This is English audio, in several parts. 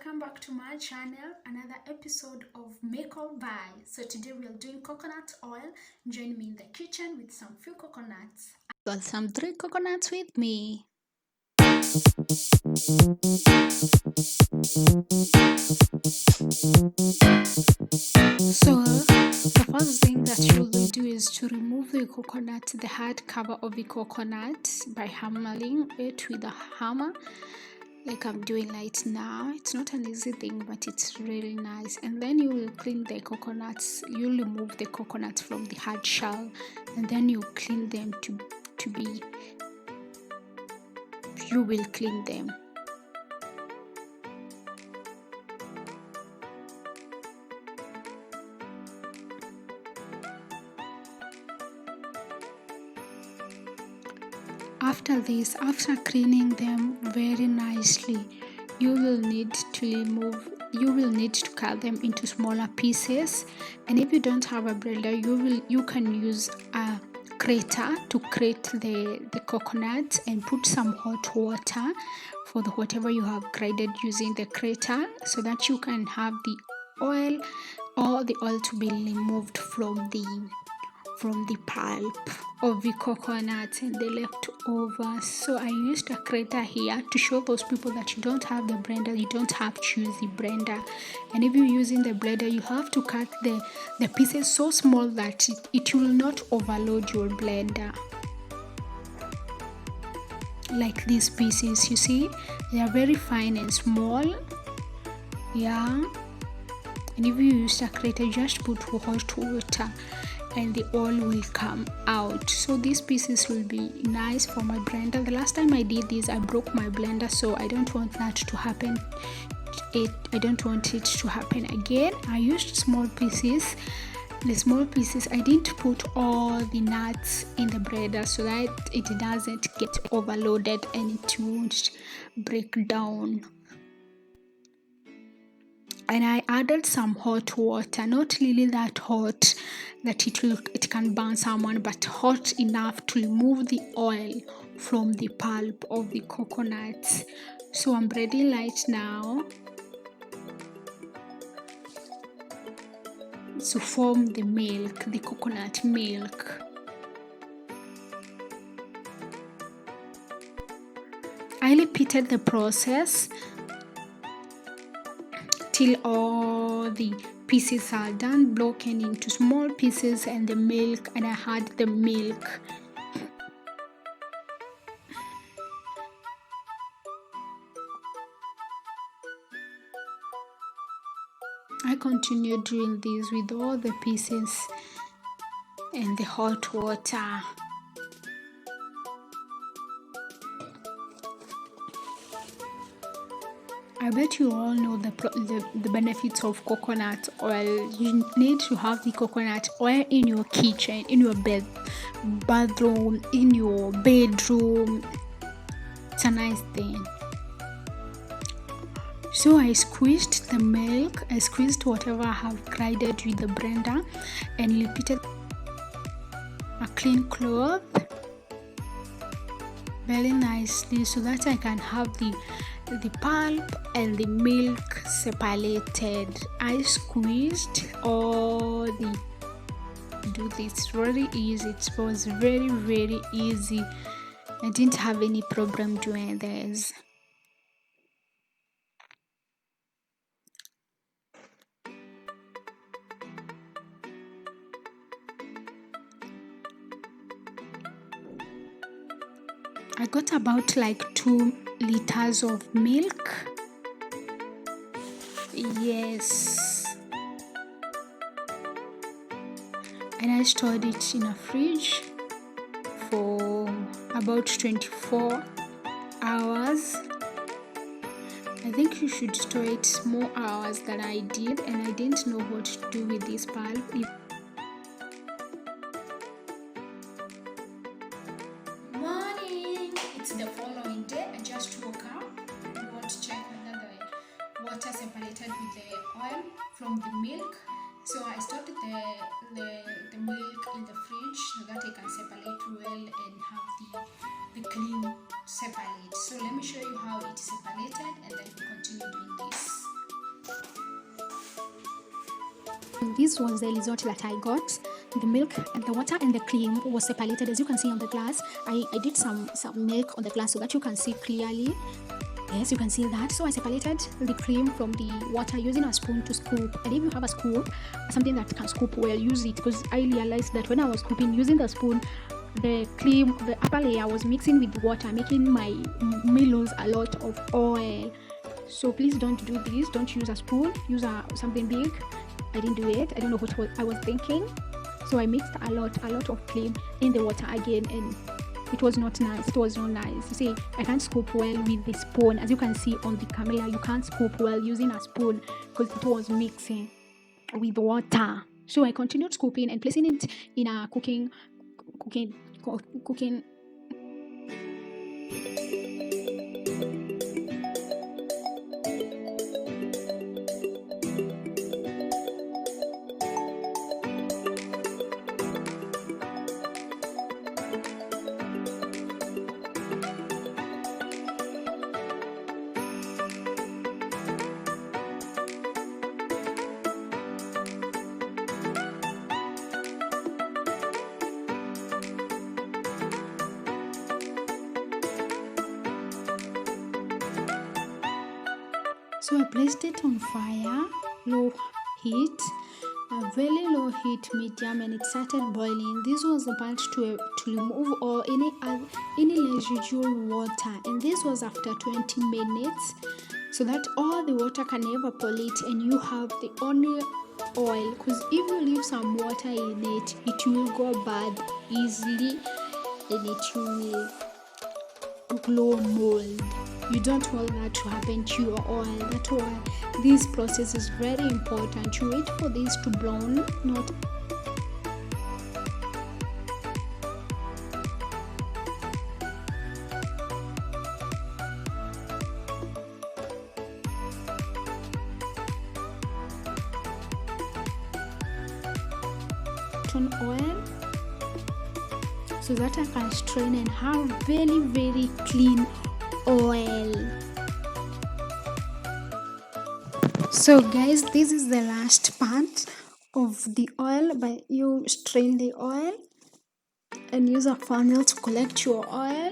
welcome back to my channel, another episode of Make or Buy. So today we are doing coconut oil. Join me in the kitchen with some few coconuts. I got some 3 coconuts with me. So the first thing that you will do is to remove the coconut, the hard cover of the coconut, by hammering it with a hammer, like I'm doing right now. It's not an easy thing, but it's really nice. And then you will clean the coconuts. You'll remove the coconuts from the hard shell, and then you clean them you will clean them. After this, after cleaning them very nicely, you will need to cut them into smaller pieces. And if you don't have a blender, you can use a grater to grate the coconut and put some hot water for the whatever you have grated using the grater, so that you can have the oil to be removed from the pulp of the coconut and the leftovers. So I used a grater here to show those people that you don't have the blender, you don't have to use the blender. And if you're using the blender, you have to cut the pieces so small that it will not overload your blender. Like these pieces, you see, they are very fine and small. Yeah. And if you use a grater, just put hot water and the oil will come out. So these pieces will be nice for my blender. The last time I did this, I broke my blender, so I don't want that to happen. I don't want it to happen again. I used small pieces. The small pieces, I didn't put all the nuts in the blender so that it doesn't get overloaded and it won't break down. And I added some hot water, not really that hot that it can burn someone, but hot enough to remove the oil from the pulp of the coconut. So I'm ready right now to form the milk, the coconut milk. I repeated the process till all the pieces are done, broken into small pieces, and I had the milk. I continued doing this with all the pieces and the hot water. I bet you all know the benefits of coconut oil. You need to have the coconut oil in your kitchen, in your bathroom, in your bedroom. It's a nice thing. So I squeezed the milk, I squeezed whatever I have grinded with the blender, and repeated a clean cloth very nicely so that I can have the pulp and the milk separated. I squeezed do this very easy. It was very, very easy. I didn't have any problem doing this. I got about like 2 liters of milk. Yes. And I stored it in a fridge for about 24 hours. I think you should store it more hours than I did, and I didn't know what to do with this pulp. The following day, I just woke up. I want to check whether the water separated with the oil from the milk. So I stored the milk in the fridge so that I can separate well and have the clean separate. So let me show you how it is separated, and then we continue doing this. this was the result that I got. The milk and the water and the cream was separated, as you can see on the glass. I did some milk on the glass so that you can see clearly. Yes, you can see that. So I separated the cream from the water using a spoon to scoop. And if you have a scoop, something that can scoop well, use it, because I realized that when I was scooping using the spoon, the cream, the upper layer was mixing with the water, making my me lose a lot of oil. So please don't do this. Don't use a spoon. Use something big. I didn't do it. I don't know what I was thinking. So I mixed a lot of cream in the water again, and it was not nice. It was not nice. You see, I can't scoop well with the spoon. As you can see on the camera, you can't scoop well using a spoon because it was mixing with water. So I continued scooping and placing it in a cooking. So I placed it on fire, low heat, a very low heat, medium, and it started boiling. This was the part to remove or any residual water, and this was after 20 minutes, so that all the water can evaporate and you have the only oil. Because if you leave some water in it, it will go bad easily and it will glow mold. You don't want that to happen to your oil. That's why this process is very important. You wait for this to brown, not oil, so that I can strain and have very clean oil. So guys, this is the last part of the oil. But you strain the oil and use a funnel to collect your oil.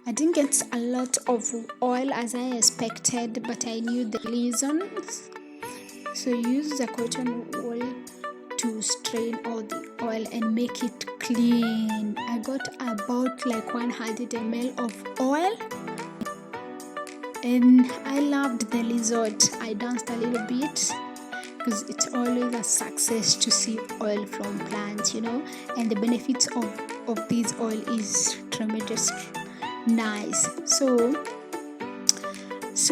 I didn't get a lot of oil as I expected, but I knew the reasons. So use the cotton wool to strain all the oil and make it clean. I got about like 100 ml of oil, and I loved the result. I danced a little bit because it's always a success to see oil from plants, and the benefits of this oil is tremendous nice. So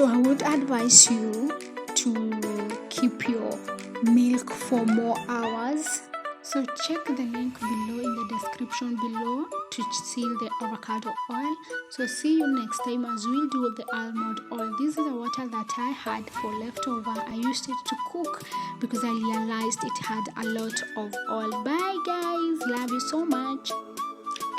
I would advise you to keep your milk for more hours. So check the link below in the description below to see the avocado oil. So see you next time as we'll do the almond oil. This is the water that I had for leftover. I used it to cook because I realized it had a lot of oil. Bye guys, love you so much,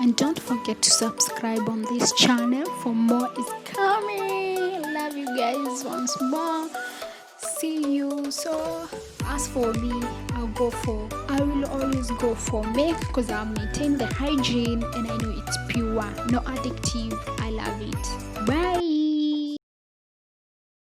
and don't forget to subscribe on this channel for more is coming. Love you guys once more. See you. So as for me, I will always go for milk because I maintain the hygiene and I know it's pure, no addictive. I love it. Bye.